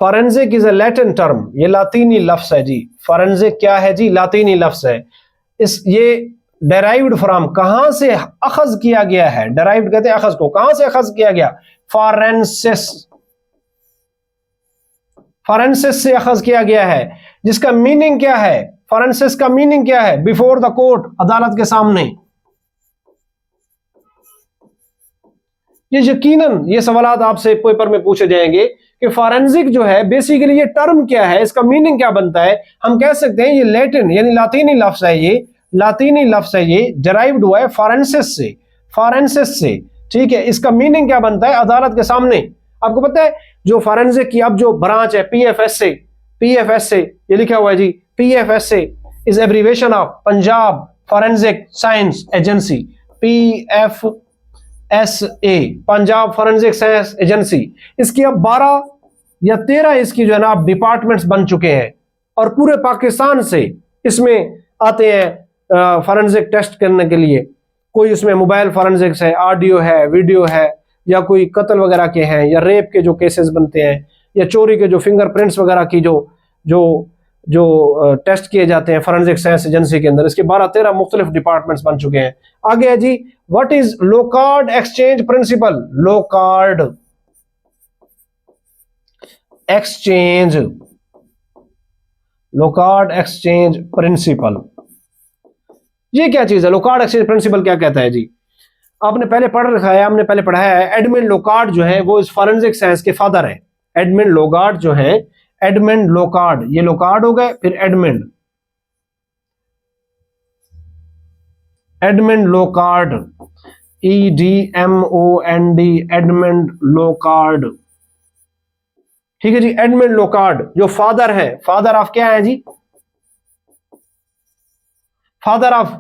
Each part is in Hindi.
Forensic is a Latin term, ये लातीनी लफ्ज है जी। फॉरेंसिक क्या है जी? लातीनी लफ्ज है। ये डेराइव्ड फ्रॉम, कहां से अखज किया गया है? डेराइव्ड कहते हैं अखज को, कहां से अखज किया गया? फॉरेंसिस, फॉरेंसिस से अखज किया गया है, जिसका मीनिंग क्या है? फॉरेंसिस का मीनिंग क्या है? बिफोर द कोर्ट, अदालत के सामने। ये यकीनन ये सवालात आपसे पेपर में पूछे जाएंगे कि फॉरेंसिक जो है बेसिकली ये टर्म क्या है, इसका मीनिंग क्या बनता है। हम कह सकते हैं ये लैटिन यानी लातीनी लफ्ज है, ये लातीनी लफ्ज है, ये डेराइव्ड हुआ है फॉरेंसिस से, फॉरेंसिस से। ठीक है, इसका मीनिंग क्या बनता है? अदालत के सामने। आपको पता है जो फॉरेंसिक की अब जो ब्रांच है पीएफएसए, पीएफएसए ये लिखा हुआ है जी, PFSA is abbreviation of Punjab forensic science agency. PFSA, Punjab forensic science agency. इसकी अब 12 या 13 इसकी जो है ना डिपार्टमेंट्स बन चुके हैं, और पूरे पाकिस्तान से इसमें आते हैं फॉरेंसिक टेस्ट करने के लिए। कोई उसमें मोबाइल फॉरेंसिक्स है, ऑडियो है, वीडियो है, या कोई कत्ल वगैरह के हैं, या रेप के जो केसेस बनते हैं, या चोरी के जो फिंगरप्रिंट्स वगैरह की जो जो जो टेस्ट किए जाते हैं फॉरेंसिक साइंस एजेंसी के अंदर। इसके 12-13 मुख्तलिफ डिपार्टमेंट्स बन चुके हैं। आगे है जी, what is Locard exchange principle? Locard exchange, Locard exchange principle, ये क्या चीज है? लोकार्ड एक्सचेंज प्रिंसिपल क्या कहता है जी? आपने पहले पढ़ रखा है, हमने पहले पढ़ा है, एडमंड लोकार्ड जो है वो इस फॉरेंसिक साइंस के फादर है। एडमंड लोकार्ड जो है, एडमंड लोकार्ड, ये लोकार्ड हो गए, फिर Edmund, Edmond Locard, EDMOND, Edmond Locard. ठीक है जी, एडमंड लोकार्ड जो फादर है, फादर ऑफ क्या है जी? फादर ऑफ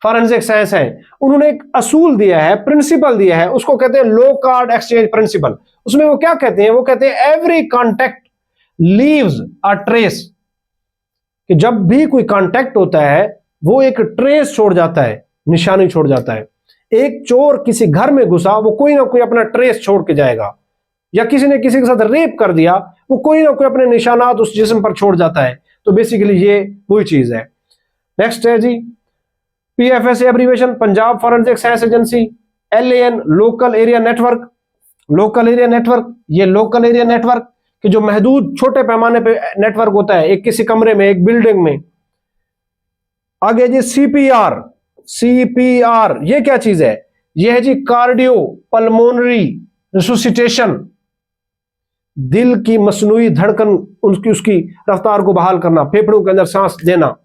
फॉरेंसिक साइंस है। उन्होंने एक असूल दिया है, प्रिंसिपल दिया है, उसको कहते हैं लोकार्ड एक्सचेंज प्रिंसिपल। उसमें वो क्या कहते हैं? वो कहते हैं every contact leaves a trace, कि जब भी कोई कांटेक्ट होता है वो एक ट्रेस छोड़ जाता है, निशानी छोड़ जाता है। एक चोर किसी घर में घुसा, वो कोई ना कोई अपना ट्रेस छोड़ के जाएगा, या किसी ने किसी के साथ रेप कर दिया, वो कोई ना कोई अपने निशानात उस जिस्म पर छोड़ जाता है। तो बेसिकली ये वही चीज है। नेक्स्ट है जी, PFSA abbreviation Punjab forensic science agency. LAN local area network, local area network, ये लोकल एरिया नेटवर्क कि जो महदूद छोटे पैमाने पे नेटवर्क होता है, एक किसी कमरे में, एक बिल्डिंग में। आगे जी CPR, CPR ये क्या चीज है? ये है जी कार्डियो पल्मोनरी रिसुसिटेशन, दिल की मसनूई धड़कन उसकी रफ्तार को बहाल करना, फेफड़ों के अंदर सांस देना।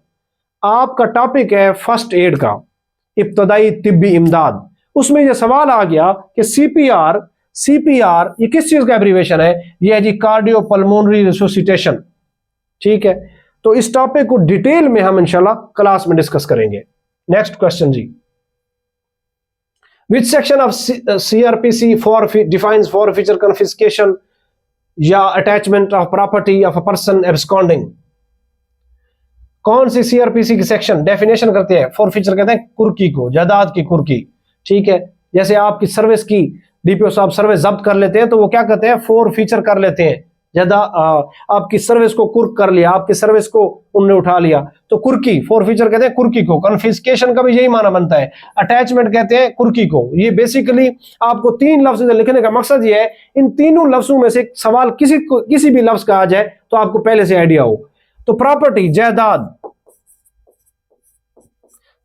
आपका टॉपिक है फर्स्ट एड का, इब्तदाई तिब्बी इमदाद। उसमें यह सवाल आ गया कि CPR ये किस चीज का एब्रीविएशन है? ये है जी कार्डियो पल्मोनरी रिसुसिटेशन। ठीक है, तो इस टॉपिक को डिटेल में हम इंशाल्लाह क्लास में डिस्कस करेंगे। नेक्स्ट क्वेश्चन जी, which section of CRPC defines forfeiture confiscation या attachment of property of a person absconding? कौन सी CRPC की सेक्शन डेफिनेशन करते हैं? फॉरफीचर कहते हैं कुर्की को, जायदाद की कुर्की। ठीक है, जैसे आपकी सर्विस की DPO साहब सर्विस जब्त कर लेते हैं तो वो क्या कहते हैं? फॉरफीचर कर लेते हैं। आपकी सर्विस को कुर्क कर लिया, आपकी सर्विस को उनने उठा लिया, तो कुर्की, फॉरफीचर कहते हैं कुर्की को। कन्फिस्केशन का भी यही माना बनता है। अटैचमेंट कहते हैं कुर्की को। ये बेसिकली आपको 3 लफ्ज लिखने का मकसद ये है, इन तीनों लफ्जों में से सवाल किसी भी लफ्ज का आ जाए तो आपको पहले से आइडिया हो। तो प्रॉपर्टी, जायदाद,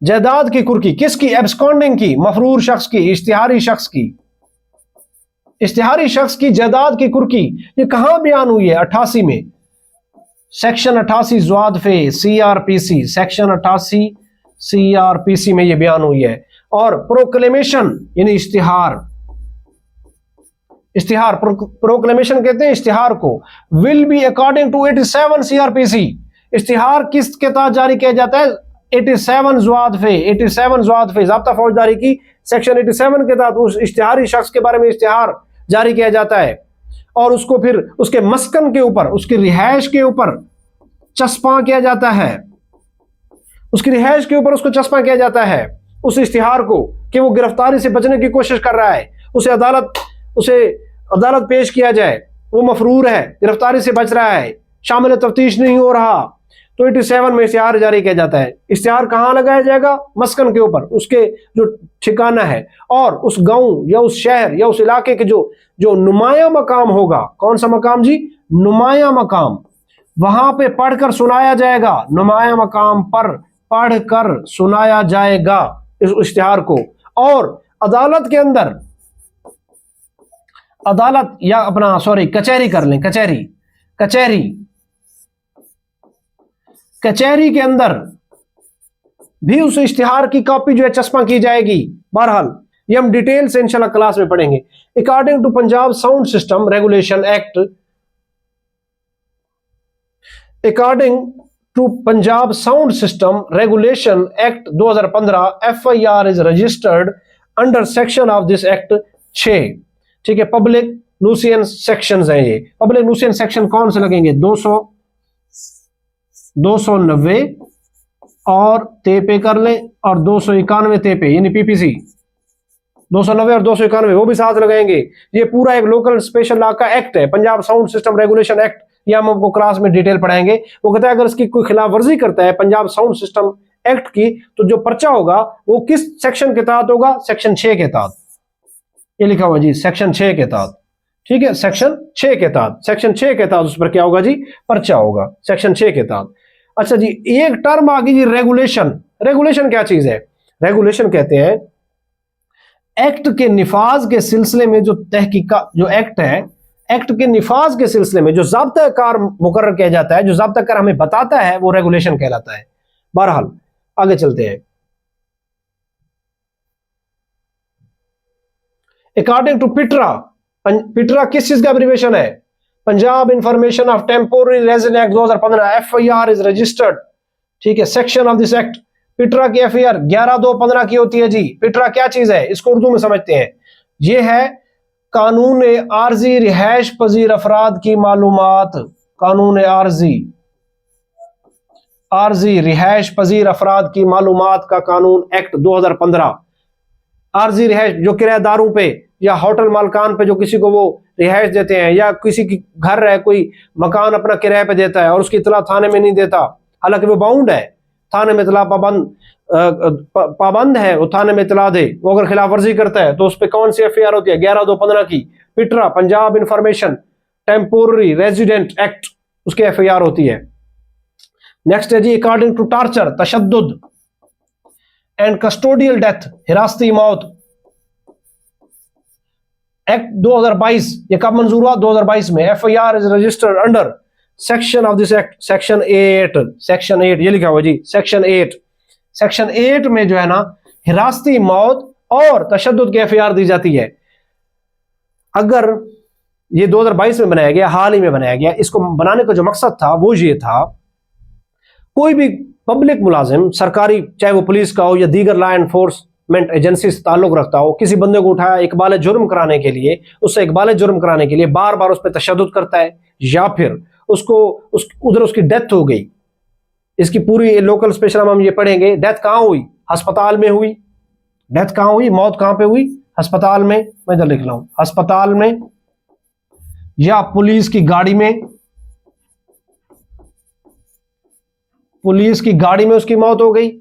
जायदाद की कुर्की किसकी? एब्सकॉन्डिंग की, मफरूर शख्स की, इश्तिहारी शख्स की। इश्तिहारी शख्स की जायदाद की कुर्की ये कहां बयान हुई है? 88 में, सेक्शन 88 ज़वादफ़े CRPC, सेक्शन 88 CRPC में ये बयान हुई है। और प्रोक्लेमेशन यानी इश्तिहार, इश्तिहार प्रोक्लेमेशन कहते हैं इश्तिहार को। Will be according to 87 CRPC, इश्तिहार किसके तहत जारी किया जाता है? 87 ज़वादफ़े, 87 ज़वादफ़े ज़ाब्ता फौजदारी की सेक्शन 87 के तहत उस इश्तिहारी शख्स के बारे में इश्तिहार जारी किया जाता है, और उसको फिर उसके मस्कन के ऊपर, उसकी रिहाइश के ऊपर चस्पा किया जाता है, उसकी रिहाइश के ऊपर उसको चस्पा किया जाता है उस इश्तिहार को, कि वो गिरफ्तारी से बचने की कोशिश कर रहा है, उसे अदालत पेश किया जाए। वो मफरूर है, गिरफ्तारी से बच रहा है, शामिल तफ्तीश नहीं हो रहा, तो 87 में इश्तिहार जारी किया जाता है। इश्तिहार कहाँ लगाया जाएगा? मस्कन के ऊपर, उसके जो ठिकाना है और उस गांव या उस शहर या उस इलाके के जो जो नुमाया मकाम होगा। कौन सा मकाम जी? नुमाया मकाम। वहां पे पढ़कर सुनाया जाएगा, नुमाया मकाम पर पढ़कर सुनाया जाएगा इस इश्तिहार को। और अदालत के अंदर, अदालत या अपना सॉरी कचहरी कर लें, कचहरी, कचहरी, कचहरी के अंदर भी उस इश्तिहार की कॉपी जो है चस्पा की जाएगी। बहरहाल ये हम डिटेल से इंशाल्लाह क्लास में पढ़ेंगे। According to Punjab sound system regulation act, according to Punjab sound system regulation act 2015 FIR is registered under section of this act 6। ठीक है, पब्लिक न्यूसेंस सेक्शंस हैं ये। पब्लिक न्यूसेंस सेक्शन कौन से लगेंगे? 290 और ते पे कर लें, और 291 ते पे, यानी PPC 290 और 291 वो भी साथ लगाएंगे। ये पूरा एक लोकल स्पेशल लॉ का एक्ट है, Punjab sound system regulation act. ये हम आपको क्लास में डिटेल पढ़ाएंगे। वो कहता है अगर इसकी कोई खिलाफ वर्जी करता है पंजाब साउंड सिस्टम एक्ट की, तो जो पर्चा होगा वो किस सेक्शन के तहत होगा? सेक्शन 6 के तहत। ये लिखा हुआ जी, सेक्शन 6 के तहत। ठीक है, सेक्शन 6 के तहत, सेक्शन 6 के तहत उस पर क्या होगा जी? पर्चा होगा, सेक्शन 6 के तहत। अच्छा जी, एक टर्म आ गई जी, रेगुलेशन। रेगुलेशन क्या चीज है? रेगुलेशन कहते हैं एक्ट के निफाज के सिलसिले में जो तहकीकात, जो एक्ट है, एक्ट के निफाज के सिलसिले में जो ज़ाब्ता कार मुकर्रर किया जाता है, जो ज़ाब्ता कार हमें बताता है, वो रेगुलेशन कहलाता है। बहरहाल आगे चलते हैं। अकॉर्डिंग टू पिट्रा, पिट्रा किस चीज का एब्रिविएशन है? Punjab information of temporary resident act 2015 FIR is registered. ठीक है, सेक्शन ऑफ दिस एक्ट। पिट्रा की FIR 11/2/15 की होती है जी। पिट्रा क्या चीज है? इसको उर्दू में समझते हैं। ये है कानून आर्जी रिहाइश पजीर अफराद की मालूमात। कानून आर्जी रिहाइश पजीर अफराद की मालूमात का कानून एक्ट 2015। आर्जी रिहाइश जो किराएदारों पे या होटल मालकान पे जो किसी को वो रिहाइश देते हैं, या किसी की घर है, कोई मकान अपना किराए पे देता है और उसकी इतला थाने में नहीं देता, हालांकि वो बाउंड है, थाने में इतला पाबंद है, वो थाने में इतला दे, वो अगर खिलाफ वर्जी करता है तो उस पर कौन सी FIR होती है? 11/2/15 की। PITRA Punjab information temporary resident act, उसकी FIR होती है। नेक्स्ट है जी, अकॉर्डिंग टू टॉर्चर, तशद्दुद एंड कस्टोडियल डेथ, हिरासती मौत एक्ट 2022। ये कब मंजूर हुआ? 2022 में। FIR is registered under section of this act, section 8। Section 8 ये लिखा हुआ जी, सेक्शन 8। सेक्शन 8 में जो है ना, हिरासती मौत और तशद्दुद की FIR दी जाती है। अगर ये 2022 में बनाया गया, हाल ही में बनाया गया, इसको बनाने का जो मकसद था वो ये था, कोई भी पब्लिक मुलाजिम सरकारी, चाहे वो पुलिस का हो या दीगर लॉ एनफोर्समेंट एजेंसी से ताल्लुक रखता हो, किसी बंदे को उठाया इकबाल जुर्म कराने के लिए, उससे इकबाल जुर्म कराने के लिए बार बार उस पर तशद्दुद करता है, या फिर उसको उधर उसकी डेथ हो गई। इसकी पूरी लोकल स्पेशल हम ये पढ़ेंगे। डेथ कहाँ हुई? अस्पताल में हुई। डेथ कहाँ हुई? मौत कहाँ पे हुई? अस्पताल में। मैं इधर लिख रहा हूं, अस्पताल में, या पुलिस की गाड़ी में, पुलिस की गाड़ी में उसकी मौत हो गई,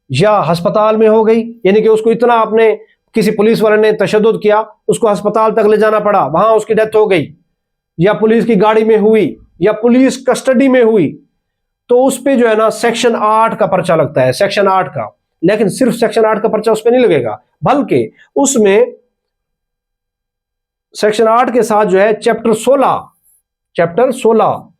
या अस्पताल में हो गई, यानी कि उसको इतना आपने, किसी पुलिस वाले ने तशद्दुद किया, उसको अस्पताल तक ले जाना पड़ा, वहां उसकी डेथ हो गई, या पुलिस की गाड़ी में हुई, या पुलिस कस्टडी में हुई, तो उस पे जो है ना सेक्शन 8 का पर्चा लगता है, सेक्शन 8 का। लेकिन सिर्फ सेक्शन 8 का पर्चा उस पे नहीं लगेगा, बल्कि उसमें सेक्शन 8 के साथ जो है चैप्टर 16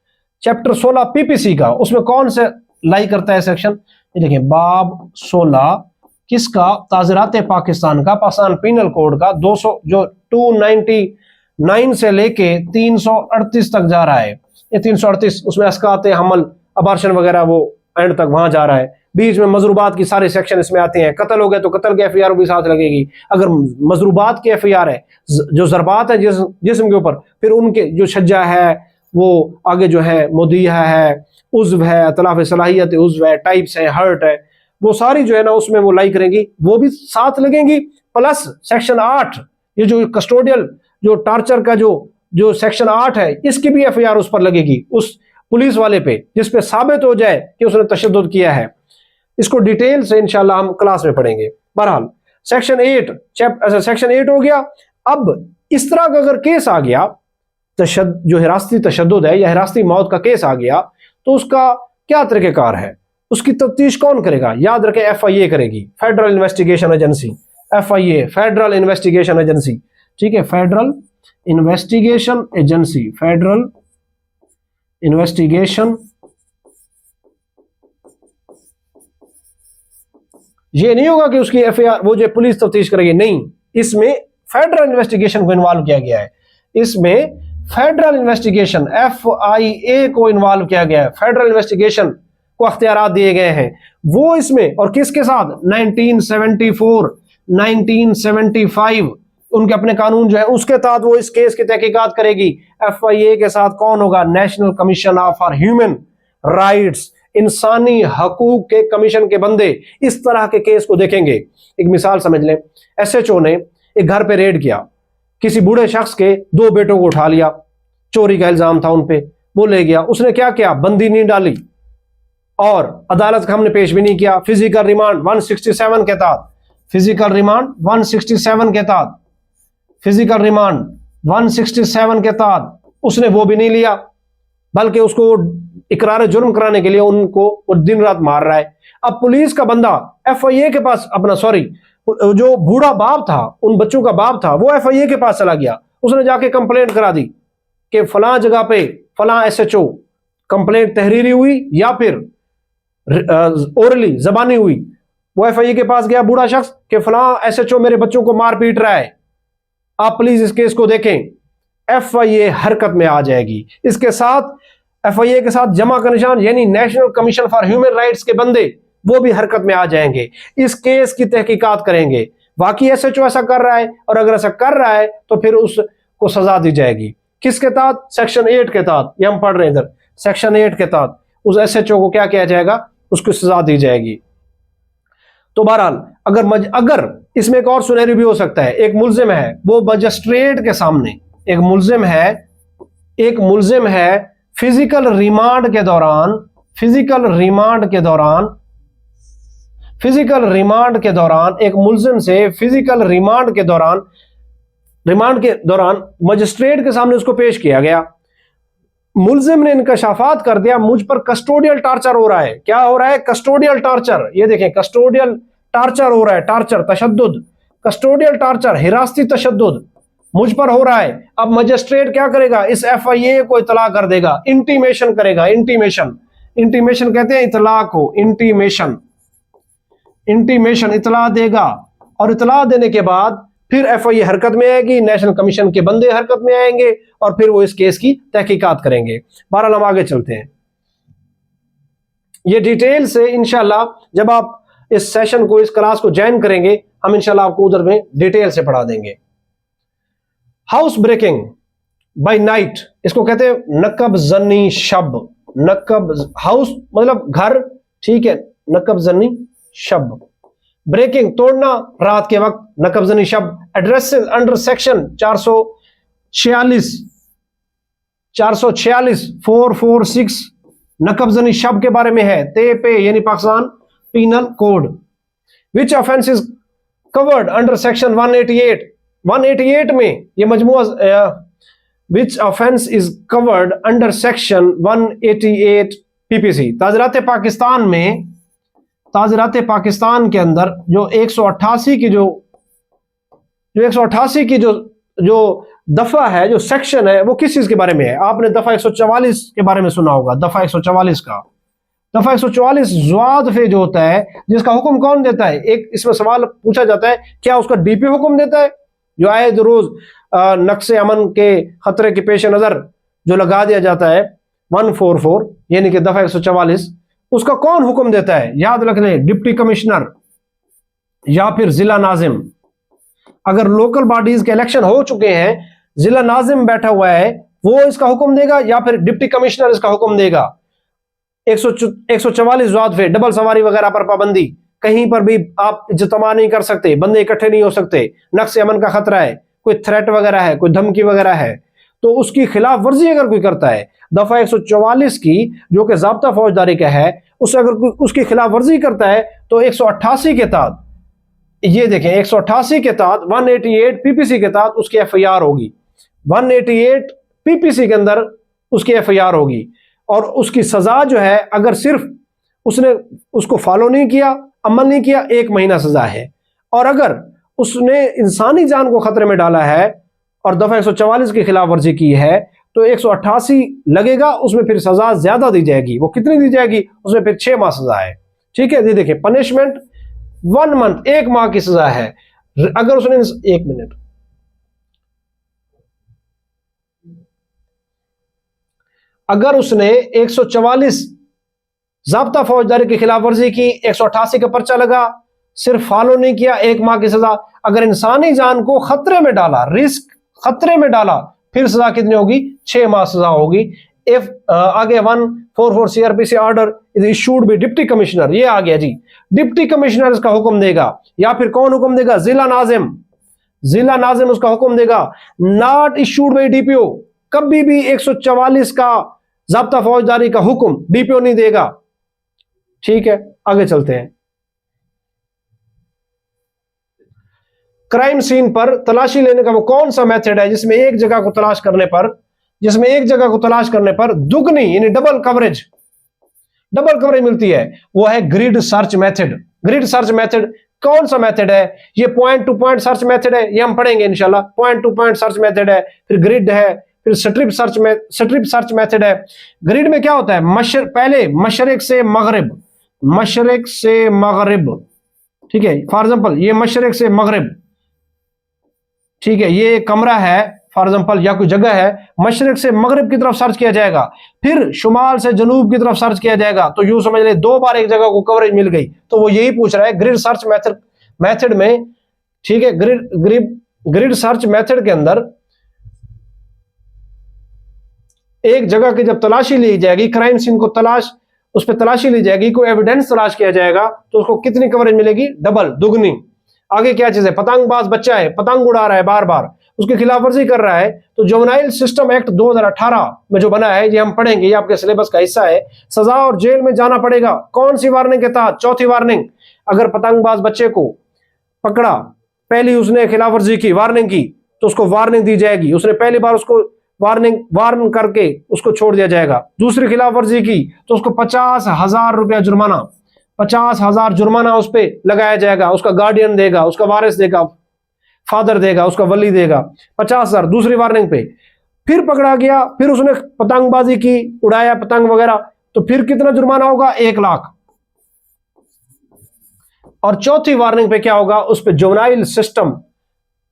PPC का, उसमें कौन से लाई करता है सेक्शन? ये देखिए, बाब 16 किसका? ताज़रात पाकिस्तान का, पाकिस्तान पीनल कोड का 200 जो 299 से लेके 338 तक जा रहा है। ये 338 उसमें अस्कात हमल, अबार्शन वगैरह वो एंड तक वहां जा रहा है। बीच में मजरूबात की सारे सेक्शन इसमें आते हैं। कत्ल हो गए तो कत्ल की FIR भी साथ लगेगी। अगर मजरूबात की FIR है, जो ज़रबात है जिस्म के ऊपर, फिर उनके जो छज्जा है, वो आगे जो है मुदिया है, उज्व है, तलाफ सलाहियत उज्व है, टाइप्स है, हर्ट है, वो सारी जो है ना उसमें वो लाई करेंगी, वो भी साथ लगेंगी। प्लस सेक्शन 8 ये जो कस्टोडियल, जो टॉर्चर का जो जो सेक्शन 8 है इसकी भी एफआईआर उस पर लगेगी, उस पुलिस वाले पे, जिस पे साबित हो जाए कि उसने तशद्दुद किया है। इसको डिटेल से इंशाल्लाह हम क्लास में पढ़ेंगे। बहरहाल सेक्शन 8 हो गया। अब इस तरह का अगर केस आ गया, जो हिरासती तशद्दुद है या हिरासती मौत का केस आ गया, तो उसका क्या तरीकेकार है, उसकी तफ्तीश कौन करेगा? याद रखें एफआईए करेगी, federal investigation agency, FIA federal investigation agency, ठीक है, federal investigation agency, federal investigation. ये नहीं होगा कि उसकी एफआईआर वो जो पुलिस तफ्तीश करेगी, नहीं, इसमें फेडरल इन्वेस्टिगेशन को इन्वॉल्व किया गया है। इसमें फेडरल इन्वेस्टिगेशन एफआईए को इन्वॉल्व किया गया है, फेडरल इन्वेस्टिगेशन को अख्तियारात दिए गए हैं वो इसमें, और किसके साथ? 1974 1975 उनके अपने कानून जो है उसके तहत वो इस केस की तहकीकात करेगी। एफआईए के साथ कौन होगा? National commission for human rights, इंसानी हकूक के कमीशन के बंदे इस तरह के केस को देखेंगे। एक मिसाल समझ लें, एसएचओ ने एक घर पे रेड किया, किसी बूढ़े शख्स के 2 बेटों को उठा लिया, चोरी का इल्जाम था उन पे, वो ले गया। उसने क्या किया? बंदी नहीं डाली और अदालत का हमने पेश भी नहीं किया। फिजिकल रिमांड 167 के तहत, फिजिकल रिमांड 167 के तहत, फिजिकल रिमांड 167 के तहत उसने वो भी नहीं लिया, बल्कि उसको इकरार जुर्म कराने के लिए उनको वो दिन रात मार रहा है। अब पुलिस का बंदा एफआईए के पास, अपना सॉरी, जो बूढ़ा बाप था, उन बच्चों का बाप था, वो एफआईए के पास चला गया। उसने जाके कंप्लेंट करा दी कि फलां जगह पे फलां एसएचओ, कंप्लेंट तहरीरी हुई या फिर ओरली जबानी हुई। वो एफआईए के पास गया बूढ़ा शख्स कि फलां एसएचओ मेरे बच्चों को मार पीट रहा है, आप प्लीज इस केस को देखें। एफआईए हरकत में आ जाएगी। इसके साथ एफआईए के साथ जमा का निशान यानी national commission for human rights के बंदे वो भी हरकत में आ जाएंगे, इस केस की तहकीकात करेंगे। बाकी एसएचओ ऐसा कर रहा है, और अगर ऐसा कर रहा है तो फिर उसको सजा दी जाएगी। किसके तहत? सेक्शन 8 के तहत। ये हम पढ़ रहे हैं इधर, सेक्शन 8 के तहत उस एसएचओ को क्या किया जाएगा? उसको सजा दी जाएगी। तो बहरहाल अगर इसमें एक और सुनहरी भी हो सकता है, एक मुल्जिम है, वो मजिस्ट्रेट के सामने, एक मुल्जिम है फिजिकल रिमांड के दौरान एक मुल्जिम से फिजिकल रिमांड के दौरान मजिस्ट्रेट के सामने उसको पेश किया गया। मुल्जिम ने इंकशाफात कर दिया, मुझ पर कस्टोडियल टार्चर हो रहा है। क्या हो रहा है? Custodial torture. ये देखें, कस्टोडियल टार्चर हो रहा है, टार्चर, तशद्दुद, कस्टोडियल टार्चर, हिरासती तशद्दुद मुझ पर हो रहा है। अब मजिस्ट्रेट क्या करेगा? इस एफआईए को इतला कर देगा, इंटीमेशन करेगा। इंटीमेशन कहते हैं इतला को, इंटीमेशन इतला देगा, और इतला देने के बाद फिर एफआईए हरकत में आएगी, नेशनल कमीशन के बंदे हरकत में आएंगे, और फिर वो इस केस की तहकीकात करेंगे। बहरहाल हम आगे चलते हैं। ये डिटेल से इंशाल्लाह जब आप इस सेशन को, इस क्लास को ज्वाइन करेंगे, हम इंशाल्लाह आपको उधर में डिटेल से पढ़ा देंगे। हाउस ब्रेकिंग बाय नाइट, इसको कहते हैं नकब जन्नी शब। नकब हाउस मतलब घर, ठीक है, नकब जन्नी शब। ब्रेकिंग तोड़ना रात के वक्त, नकब जन्नी शब। एड्रेसेस अंडर सेक्शन 446 446 नकब जन्नी शब के बारे में है। ते पे यानी Pakistan penal code. Which offence is covered under section 188 में ये मजमूआ, which offence is covered under section 188 PPC. ताज़रात पाकिस्तान के अंदर जो 188 की जो दफा है, जो सेक्शन है, वो किस चीज के बारे में है? आपने दफा 144 के बारे में सुना होगा। दफा 144 का, दफा 144 ज़वाद फे जो होता है, जिसका हुक्म कौन देता है? एक इसमें सवाल पूछा जाता है, क्या उसका डीपी हुक्म देता है, जो आए रोज नक्शे अमन के खतरे के पेश नजर जो लगा दिया जाता है 144 यानी कि दफा 144, उसका कौन हुक्म देता है? याद रख लें, डिप्टी कमिश्नर या फिर जिला नाजिम। अगर लोकल बॉडीज के इलेक्शन हो चुके हैं, जिला नाजिम बैठा हुआ है, वो इसका हुक्म देगा या फिर डिप्टी कमिश्नर इसका हुक्म देगा। 144 ज़वाद फे, डबल सवारी वगैरह पर पाबंदी, कहीं पर भी आप इज्तिमा नहीं कर सकते, बंदे इकट्ठे नहीं हो सकते, नक्शे अमन का खतरा है, कोई थ्रेट वगैरह है, कोई धमकी वगैरह है, तो उसकी खिलाफ वर्जी अगर कोई करता है, दफा 144 की जो कि ज़ाब्ता फौजदारी का है, उससे अगर कोई उसकी खिलाफ वर्जी करता है तो 188 के तहत, ये देखें 188 के तहत 188 पीपीसी के तहत उसकी एफआईआर होगी, 188 पीपीसी के अंदर उसकी एफआईआर होगी। और उसकी सजा जो है, अगर सिर्फ उसने उसको फॉलो नहीं किया, अमल नहीं किया, 1 महीना सजा है। और अगर उसने इंसानी जान को खतरे में डाला है और दफा 144 की खिलाफ वर्जी की है तो 188 लगेगा, उसमें फिर सजा ज्यादा दी जाएगी। वो कितनी दी जाएगी? उसमें फिर 6 माह सजा है। ठीक है, ये देखिए पनिशमेंट 1 मंथ, 1 माह की सजा है। अगर उसने 1 मिनट, अगर उसने 144 ज़ाब्ता फौजदारी की खिलाफ वर्जी की, 188 का पर्चा लगा, सिर्फ फॉलो नहीं किया, 1 माह की सजा। अगर इंसानी जान को खतरे में डाला, रिस्क खतरे में डाला, फिर सजा कितनी होगी? 6 माह सजा होगी। इफ आगे 144 CrPC order is issued by deputy commissioner, ये आ गया जी। डिप्टी कमिश्नर इसका हुक्म देगा, या फिर कौन हुक्म देगा? जिला नाजिम, जिला नाजिम उसका हुक्म देगा। नॉट इशूड बाय डीपीओ, कभी भी 144 का ज़ाब्ता फौजदारी का हुक्म डीपीओ नहीं देगा। ठीक है, आगे चलते हैं। क्राइम सीन पर तलाशी लेने का वो कौन सा मेथड है जिसमें एक जगह को तलाश करने पर दुगनी यानी डबल कवरेज मिलती है? वो है grid search method. Grid search method कौन सा मेथड है? ये point two point search method है, ये हम पढ़ेंगे इंशाल्लाह। Point two point search method है, फिर ग्रिड है, फिर स्ट्रिप सर्च मेथड है। ग्रिड में क्या होता है? पहले मशरिक से मगरिब, ठीक है। फॉर एग्जांपल ये मशरिक से मगरिब, ठीक है, ये कमरा है फॉर एग्जांपल या कोई जगह है, मशरिक से मगरिब की तरफ सर्च किया जाएगा, फिर शुमाल से जनूब की तरफ सर्च किया जाएगा। तो यूं समझ ले 2 बार एक जगह को कवरेज मिल गई। तो वो यही पूछ रहा है ग्रिड सर्च मेथड में, ठीक है। ग्रिड सर्च मेथड के अंदर एक जगह की जब तलाशी ली जाएगी, क्राइम सीन को उस पर तलाशी ली जाएगी, कोई एविडेंस तलाश किया जाएगा, तो उसको कितनी कवरेज मिलेगी? डबल, दुगनी। आगे क्या चीज है? पतंगबाज बच्चा है, पतंग उड़ा रहा है बार बार, उसकी खिलाफ वर्जी कर रहा है, तो जुवेनाइल सिस्टम एक्ट 2018 में जो बना है, ये हम पढ़ेंगे, ये आपके सिलेबस का हिस्सा है। सजा और जेल में जाना पड़ेगा। कौन सी वार्निंग के तहत? चौथी वार्निंग। अगर पतंगबाज बच्चे को पकड़ा, पहली उसने खिलाफ वर्जी की, वार्निंग की, तो उसको वार्निंग दी जाएगी। उसने पहली बार उसको वार्न करके उसको छोड़ दिया जाएगा। दूसरी खिलाफ वर्जी की तो उसको 50,000 रुपया जुर्माना, 50,000 जुर्माना उस पर लगाया जाएगा। उसका गार्डियन देगा, उसका वारिस देगा, फादर देगा, उसका वली देगा 50,000 दूसरी वार्निंग पे। फिर पकड़ा गया, फिर उसने पतंगबाजी की, उड़ाया पतंग वगैरह, तो फिर कितना जुर्माना होगा? 1 लाख। और चौथी वार्निंग पे क्या होगा? उस पर जुवेनाइल सिस्टम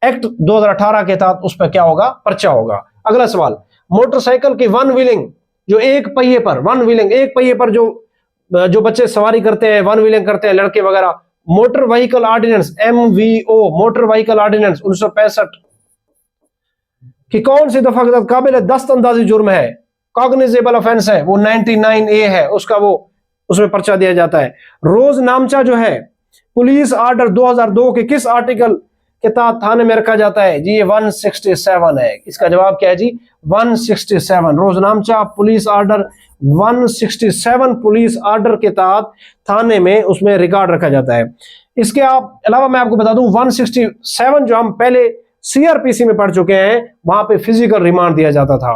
एक्ट 2018 के तहत उस पर क्या होगा? पर्चा होगा। अगला सवाल, मोटरसाइकिल की वन व्हीलिंग, जो एक पहिए पर जो बच्चे सवारी करते हैं, वन व्हीलिंग करते हैं, लड़के वगैरह, motor vehicle ordinance MVO, motor vehicle ordinance 1965 कि कौन सी दफा के तहत काबिल दस्तअंदाजी जुर्म है, कॉग्निजेबल ऑफेंस है, वो 99A है, उसका वो उसमें पर्चा दिया जाता है। रोज नामचा जो है, पुलिस ऑर्डर 2002 के किस आर्टिकल के तहत थाने में रखा जाता है? जी ये 167 है। इसका जवाब क्या है जी? 167। रोजनामचा पुलिस ऑर्डर 167 पुलिस ऑर्डर के तहत थाने में उसमें रिकॉर्ड रखा जाता है। इसके अलावा मैं आपको बता दूं 167 जो हम पहले CRPC में पढ़ चुके हैं, वहां पे फिजिकल रिमांड दिया जाता था।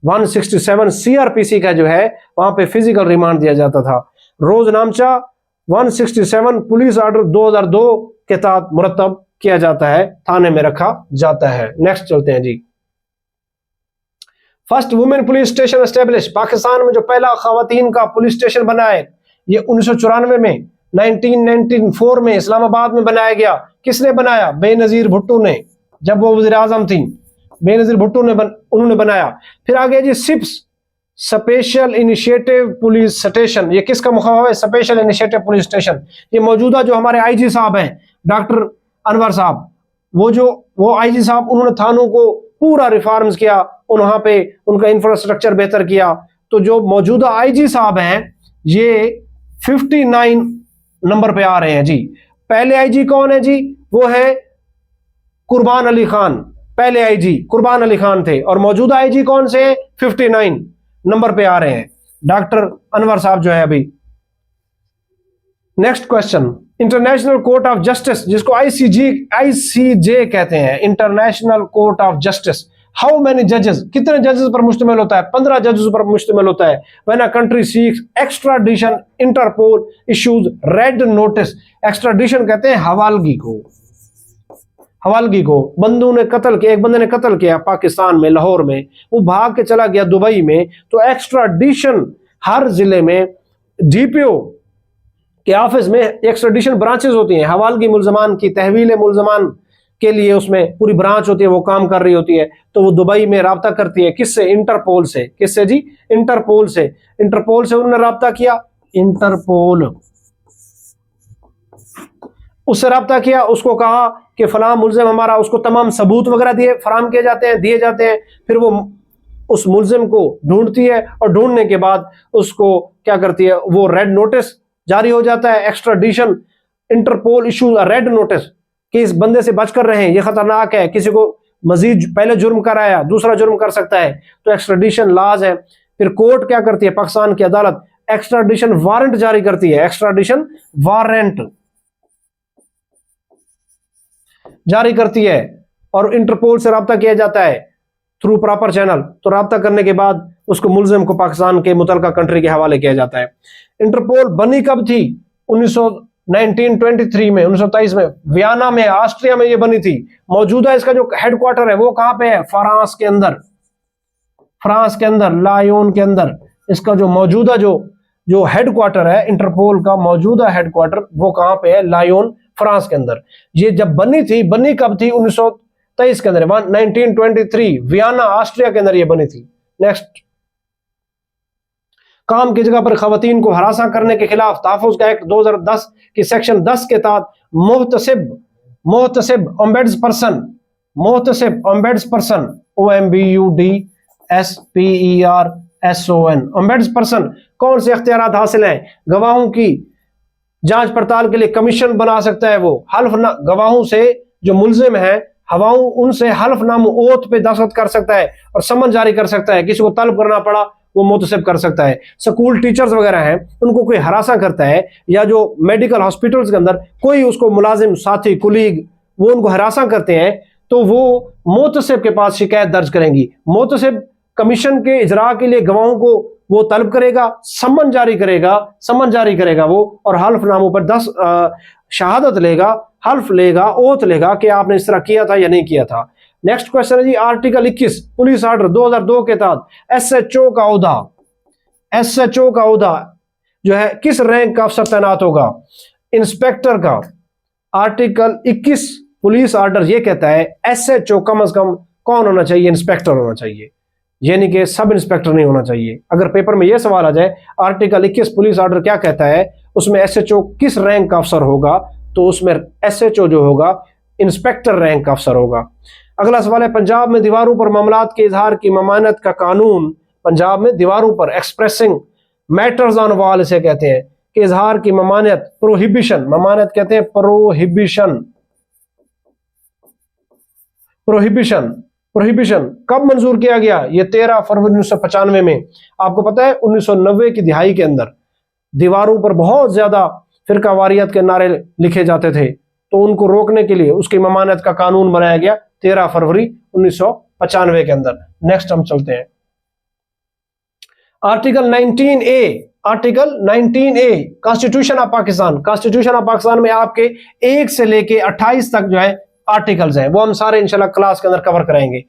167 CRPC का जो है, वहां पे फिजिकल रिमांड दिया जाता था। रोजनामचा 167 पुलिस ऑर्डर 2002 के तहत मुरतब किया जाता है, थाने में रखा जाता है। नेक्स्ट चलते हैं जी। First women police station establish, Pakistan में जो पहला खवातीन का पुलिस स्टेशन बना है, ये 1994 में, 1994 में इस्लामाबाद में बनाया गया। किसने बनाया? बेनजीर भुट्टो ने, जब वो वज़ीर आज़म थी, बेनजीर भुट्टो ने उन्होंने बनाया। फिर आगे जी SIPS, special initiative police station, ये किसका मुखवाब है? Special initiative police station. ये मौजूदा जो हमारे IG साहब हैं, डॉक्टर अनवर साहब, वो IG साहब, उन्होंने थानों को पूरा रिफॉर्म्स किया, वहां पे उनका इंफ्रास्ट्रक्चर बेहतर किया। तो जो मौजूदा IG साहब हैं, ये 59 नंबर पे आ रहे हैं जी। पहले IG कौन है जी? वो है कुर्बान अली खान। पहले आईजी कुर्बान अली खान थे और मौजूदा आईजी कौन से हैं? 59 नंबर पे आ रहे हैं डॉक्टर अनवर साहब जो है अभी। Next question, international court of justice जिसको आईसीजे कहते हैं, international court of justice, how many जजेस, कितने जजेस पर मुश्तमिल होता है? 15 जजेस पर मुश्तमिल होता है। When a country seeks extradition, Interpol issues red notice. Extradition कहते हैं हवालगी को, हवालगी को। बंदू ने कत्ल किया, एक बंदे ने कत्ल किया पाकिस्तान में, लाहौर में, वो भाग के चला गया दुबई में, तो एक्स्ट्राडिशन हर जिले में डीपीओ के ऑफिस में एक्स्ट्राडिशन ब्रांचेस होती हैं, हवालगी मुल्जमान की, तहवील मुल्जमान के लिए उसमें पूरी ब्रांच होती है, वो काम कर रही होती है। तो वो दुबई में राब्ता करती है, किससे? इंटरपोल से। किससे जी? इंटरपोल से। इंटरपोल से उन्होंने राब्ता किया, इंटरपोल उससे राब्ता किया, उसको कहा कि फलां मुल्जिम हमारा, उसको तमाम सबूत वगैरह दिए फराम किए जाते हैं, दिए जाते हैं। फिर वो उस मुल्जिम को ढूंढती है और ढूंढने के बाद उसको क्या करती है, वो रेड नोटिस जारी हो जाता है। Extradition, Interpol issues red notice कि इस बंदे से बच कर रहे हैं, ये खतरनाक है, किसी को मजीद पहले जुर्म कराया दूसरा जुर्म कर सकता है, तो एक्स्ट्राडिशन लाज है। फिर कोर्ट क्या करती है, पाकिस्तान की अदालत एक्स्ट्राडिशन वारंट जारी करती है, एक्स्ट्राडिशन वारंट जारी करती है और इंटरपोल से राब्ता किया जाता है थ्रू प्रॉपर चैनल। तो राब्ता करने के बाद उसको मुल्जिम को पाकिस्तान के मुतलका कंट्री के हवाले किया जाता है। इंटरपोल बनी कब थी? 1923 में, 1923 में वियना में, ऑस्ट्रिया में ये बनी थी। मौजूदा इसका जो हेडक्वार्टर है वो कहां पे है? फ्रांस के अंदर, फ्रांस के अंदर, लायोन के अंदर। इसका जो मौजूदा जो हेडक्वार्टर है, इंटरपोल का मौजूदा हेडक्वार्टर वो कहां पे है? लायोन, फ्रांस के अंदर। ये जब बनी थी, बनी कब थी? 1923 के अंदर, 1923 वियना ऑस्ट्रिया के अंदर ये बनी थी। नेक्स्ट, काम की जगह पर खवातीन को हरासा करने के खिलाफ तहफ़्फ़ुज़ का एक्ट 2010 की सेक्शन 10 के तहत Mohtasib ओम्बेड्स person, Mohtasib ओम्बेड्स person, OMBUDSPERSON, ओम्बेड्स person कौन से इख्तियारात हासिल हैं? गवाहों की जांच पड़ताल के लिए कमीशन बना सकता है वो, गवाहों से जो मुल्जिम है हवाओं उनसे हल्फनामा ओथ पे दस्तखत कर सकता है और समन जारी कर सकता है। किसी को तलब करना पड़ा वो मुतसिब कर सकता है। स्कूल टीचर्स वगैरह हैं, उनको कोई हरासा करता है या जो मेडिकल हॉस्पिटल्स के अंदर कोई उसको मुलाजिम, साथी, कुलीग वो उनको हरासा करते हैं, तो वो मुतसिब के पास शिकायत दर्ज करेंगी। मुतसिब कमीशन के इजरा के लिए गवाहों को वो तलब करेगा, समन जारी करेगा वो, और हल्फनामों पर शहादत लेगा, हल्फ लेगा, ओथ लेगा कि आपने इस तरह किया था या नहीं किया था। नेक्स्ट क्वेश्चन है जी, आर्टिकल 21 पुलिस ऑर्डर 2002 के तहत एसएचओ का ओहदा जो है किस रैंक का अफसर तैनात होगा? इंस्पेक्टर का। आर्टिकल 21 पुलिस ऑर्डर ये कहता है एसएचओ कम से कम कौन होना चाहिए? इंस्पेक्टर होना चाहिए, यानी कि सब इंस्पेक्टर नहीं होना चाहिए। अगर पेपर में यह सवाल आ जाए आर्टिकल 21 पुलिस ऑर्डर क्या कहता है, उसमें एसएचओ किस रैंक का अफसर होगा, तो उसमें एसएचओ जो होगा इंस्पेक्टर रैंक का अफसर होगा। अगला सवाल है, पंजाब में दीवारों पर मामलात के इजहार की ममानत का कानून, पंजाब में दीवारों पर एक्सप्रेसिंग मैटर्स ऑन वॉल इसे कहते हैं कि इजहार की ममानत, प्रोहिबिशन, ममानत कहते हैं प्रोहिबिशन कब मंजूर किया गया? ये 13 फरवरी 1995 में। आपको पता है 1990 की दिहाई के अंदर दीवारों पर बहुत ज्यादा फिरका वारियत के नारे लिखे जाते थे, तो उनको रोकने के लिए उसकी ममानत का कानून बनाया गया 13 फरवरी 1995 के अंदर। नेक्स्ट हम चलते हैं, article 19A constitution of Pakistan. Constitution of Pakistan में आपके 1 से लेके 28 तक जो है आर्टिकल्स हैं, वो हम सारे इंशाल्लाह क्लास के अंदर कवर कराएंगे।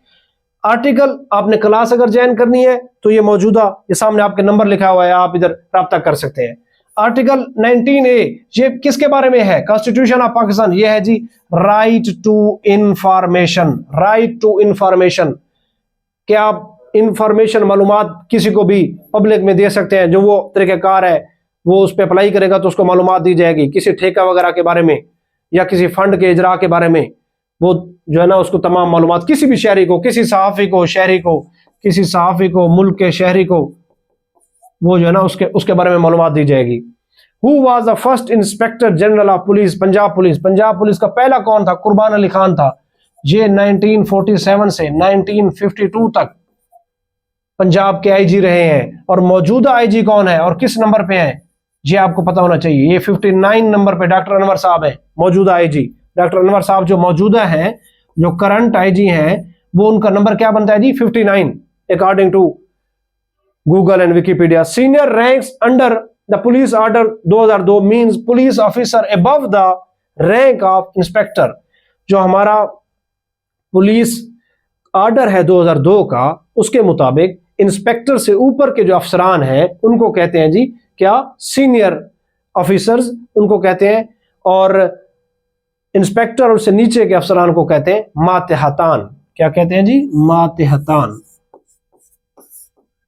आर्टिकल आपने क्लास अगर ज्वाइन करनी है तो ये मौजूदा, ये सामने आपके नंबर लिखा हुआ है, आप इधर राब्ता कर सकते हैं। आर्टिकल 19A ये किसके बारे में है? कॉन्स्टिट्यूशन ऑफ पाकिस्तान, ये है जी राइट टू इंफॉर्मेशन, कि आप इंफॉर्मेशन मालूमात किसी को भी पब्लिक में दे सकते हैं। जो वो तरीक़ेकार है वो उस पर अप्लाई करेगा तो उसको मालूमात दी जाएगी, किसी ठेका वगैरह के बारे में या किसी फंड के इजरा के बारे में, वो जो है ना उसको तमाम मालूमात, किसी भी शहरी को, किसी सहाफ़ी को, शहरी को, किसी सहाफ़ी को, मुल्क के शहरी को, वो जो है ना उसके बारे में मालूमात दी जाएगी। Who was the first inspector general of police? Punjab police का पहला कौन था? कुर्बान अली खान था। ये 1947 से 1952 तक पंजाब के आईजी रहे हैं। और मौजूदा आईजी कौन है और किस नंबर पे है, ये आपको पता होना चाहिए। ये 59 नंबर पे डॉक्टर अनवर साहब है, मौजूदा आईजी। डॉक्टर अनवर साहब जो मौजूदा हैं, जो करंट आईजी हैं, वो उनका नंबर क्या बनता है जी? 59 according to Google and Wikipedia. Senior ranks under the police order 2002 means police officer above the rank of inspector. जो हमारा पुलिस ऑर्डर है 2002 का, उसके मुताबिक इंस्पेक्टर से ऊपर के जो अफसरान हैं उनको कहते हैं जी क्या? सीनियर ऑफिसर्स उनको कहते हैं। और इंस्पेक्टर और उससे नीचे के अफसरान को कहते हैं मातहतान। क्या कहते हैं जी? मातहतान।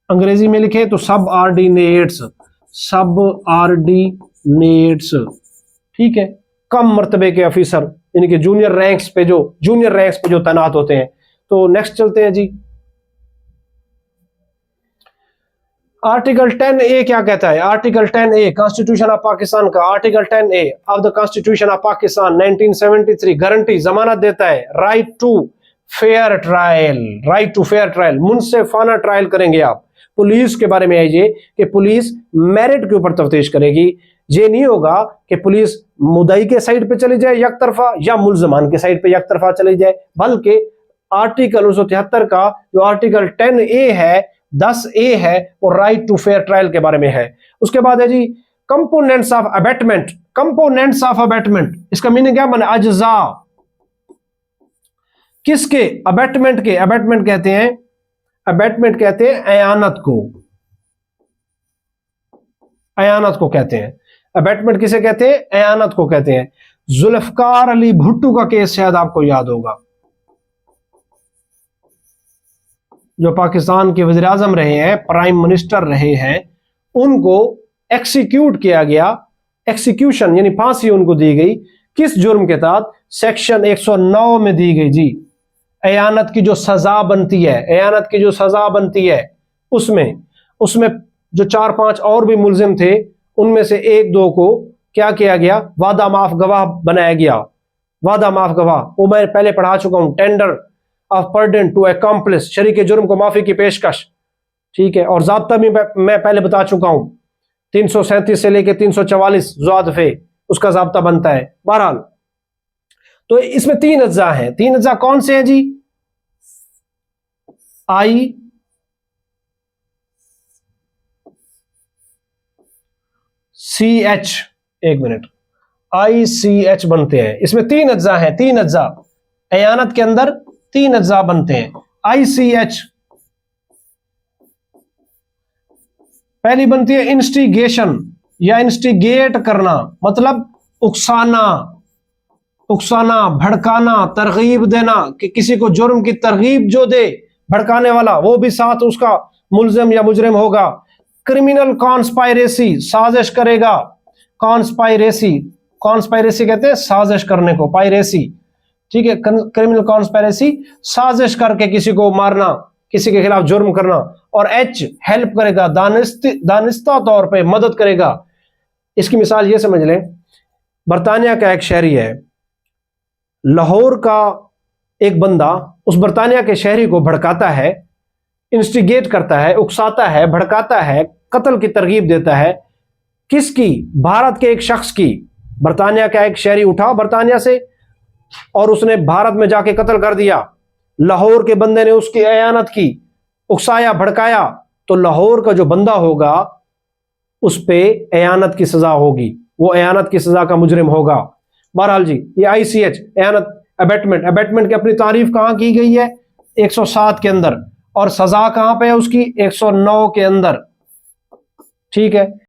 अंग्रेजी में लिखे तो सब ऑर्डिनेट्स, सब ऑर्डिनेट्स। ठीक है, कम मर्तबे के ऑफिसर, यानी कि जूनियर रैंक्स पे जो तैनात होते हैं। तो नेक्स्ट चलते हैं जी। आर्टिकल 10A क्या कहता है? Article 10A constitution of Pakistan का article 10A of the constitution of Pakistan 1973 guarantee जमानत देता है right to fair trial. Right to fair trial, मुनसिफाना ट्रायल करेंगे आप। पुलिस के बारे में आइए कि पुलिस मेरिट के ऊपर तफ्तीश करेगी। ये नहीं होगा कि पुलिस मुद्दई के साइड पे चली जाए यक तरफा या मुल्जमान के साइड पे यक तरफा चली जाए, बल्कि आर्टिकल 1973 का जो आर्टिकल 10A है, 10A है, वो राइट टू फेयर ट्रायल के बारे में है। उसके बाद है जी components of abetment. Components of abetment, इसका मीनिंग क्या बना? अज्जा। किसके? अबैटमेंट के। अबैटमेंट कहते हैं, अबैटमेंट कहते हैं अयानत को। अयानत को कहते हैं। अबैटमेंट किसे कहते हैं? अयानत को कहते हैं। जुल्फकार अली भुट्टो का केस शायद आपको याद होगा, जो पाकिस्तान के वज़ीर आज़म रहे हैं, प्राइम मिनिस्टर रहे हैं, उनको एक्सिक्यूट किया गया। एक्सिक्यूशन यानी फांसी उनको दी गई। किस जुर्म के तहत? सेक्शन 109 में दी गई जी। अयानत की जो सजा बनती है, अयानत की जो सजा बनती है, उसमें जो 4-5 और भी मुल्जिम थे, उनमें से 1-2 को क्या किया गया? वादा माफ गवाह बनाया गया। वादा माफ गवाह, वो मैं पहले पढ़ा चुका हूं। Tender of pardon to accomplice, शरीक जुर्म को माफी की पेशकश। ठीक है, और ज़ाब्ता भी मैं पहले बता चुका हूं, 337 से लेकर 344 ज़ुआदफे उसका ज़ाब्ता बनता है। बहरहाल, तो इसमें 3 अज्जा हैं। 3 अज्जा कौन से हैं जी? ICH, एक मिनट, ICH बनते हैं। इसमें 3 अज्जा हैं। 3 अज्जा अयानत के अंदर 3 अज्जा बनते हैं। ICH पहली बनती है इंस्टिगेशन या इंस्टिगेट करना, मतलब उकसाना, भड़काना, तरगीब देना, कि किसी को जुर्म की तरगीब जो दे, भड़काने वाला, वो भी साथ उसका मुल्जिम या मुजरिम होगा। क्रिमिनल कॉन्स्पायरेसी, साजिश करेगा। कॉन्स्पायरेसी कहते हैं साजिश करने को, पायरेसी। ठीक है, क्रिमिनल कॉन्स्पायरेसी, साजिश करके किसी को मारना, किसी के खिलाफ जुर्म करना। और H हेल्प करेगा, दानिस्ता तौर पे मदद करेगा। इसकी मिसाल ये समझ लें, बरतानिया का एक शहरी है, लाहौर का एक बंदा उस बरतानिया के शहरी को भड़काता है, इंस्टिगेट करता है, उकसाता है, भड़काता है, कत्ल की तरगीब देता है। किसकी? भारत के एक शख्स की। बरतानिया का एक शहरी उठा बरतानिया से और उसने भारत में जाके कत्ल कर दिया। लाहौर के बंदे ने उसकी अयानत की, उकसाया, भड़काया, तो लाहौर का जो बंदा होगा उस पे अयानत की सजा होगी, वो अयानत की सजा का मुजरिम होगा। बहरहाल जी, ये ICH अयानत, अबैटमेंट की अपनी तारीफ कहां की गई है? 107 के अंदर। और सजा कहां पे है उसकी? 109 के अंदर। ठीक है।